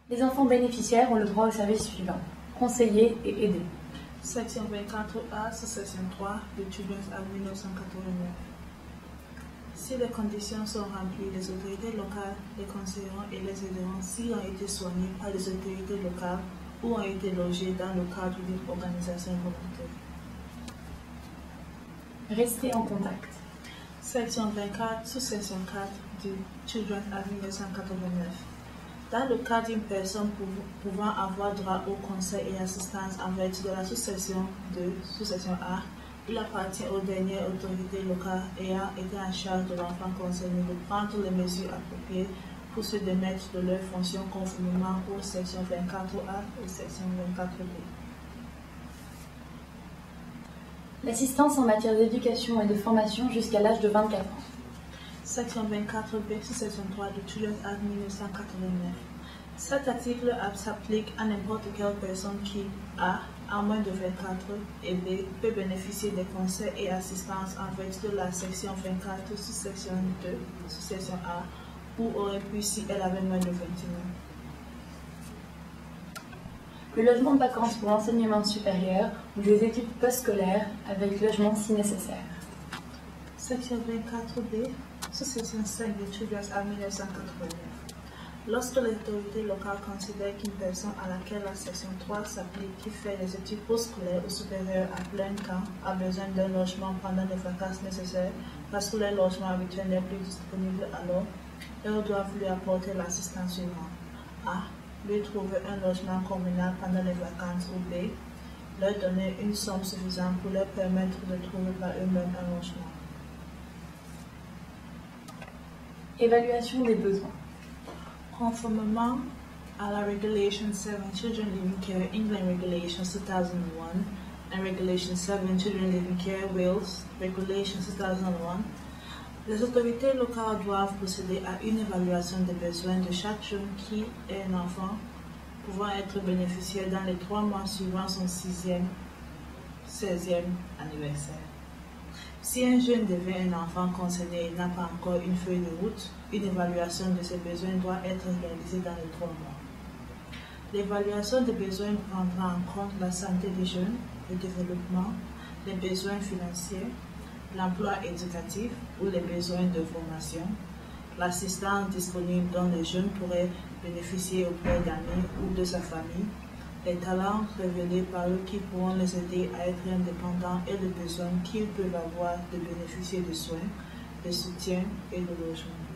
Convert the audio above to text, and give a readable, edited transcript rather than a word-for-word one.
Les enfants bénéficiaires ont le droit aux services suivants: conseiller et aider. Section 24A, sous-section 3 de Children's Act 1989. Si les conditions sont remplies, les autorités locales les conseilleront et les aideront s'ils ont été soignés par les autorités locales ou ont été logés dans le cadre d'une organisation volontaire. Rester en contact. Section 24, sous-section 4 du Children's Act 1989. Dans le cas d'une personne pouvant avoir droit au conseil et assistance en vertu de la sous-section 2, sous-section A, il appartient aux dernières autorités locales ayant été en charge de l'enfant concerné de prendre les mesures appropriées pour se démettre de leurs fonctions conformément aux sections 24A et section 24B. L'assistance en matière d'éducation et de formation jusqu'à l'âge de 24 ans. Section 24B, sous-section 3 de Children's Act 1989. Cet article s'applique à n'importe quelle personne qui A, à moins de 24 et B, peut bénéficier des conseils et assistances en vertu de la section 24 sous-section 2, sous-section A, ou aurait pu si elle avait moins de 21 ans. Le logement de vacances pour l'enseignement supérieur ou des études postscholaires avec logement si nécessaire. Section 24B, sous-section 5 de Children's Act 1989. Lorsque l'autorité locale considère qu'une personne à laquelle la section 3 s'applique, qui fait des études postscholaires ou supérieures à plein temps, a besoin d'un logement pendant les vacances nécessaires, parce que le logement habituel n'est plus disponible alors, elles doivent lui apporter l'assistance suivante. A. Lui trouver un logement convenable pendant les vacances ou B. Leur donner une somme suffisante pour leur permettre de trouver par eux-mêmes un logement. Évaluation des besoins. Conformément à la Regulation 7 Children Living Care England Regulations 2001 and Regulation 7 Children Living Care Wales Regulations 2001, les autorités locales doivent procéder à une évaluation des besoins de chaque jeune qui est un enfant pouvant être bénéficiaire dans les 3 mois suivant son 16e anniversaire. Si un jeune devient un enfant concerné et n'a pas encore une feuille de route, une évaluation de ses besoins doit être réalisée dans les 3 mois. L'évaluation des besoins prendra en compte la santé des jeunes, le développement, les besoins financiers, l'emploi éducatif ou les besoins de formation, l'assistance disponible dont les jeunes pourraient bénéficier auprès d'amis ou de sa famille, les talents révélés par eux qui pourront les aider à être indépendants et les besoins qu'ils peuvent avoir de bénéficier de soins, de soutien et de logement.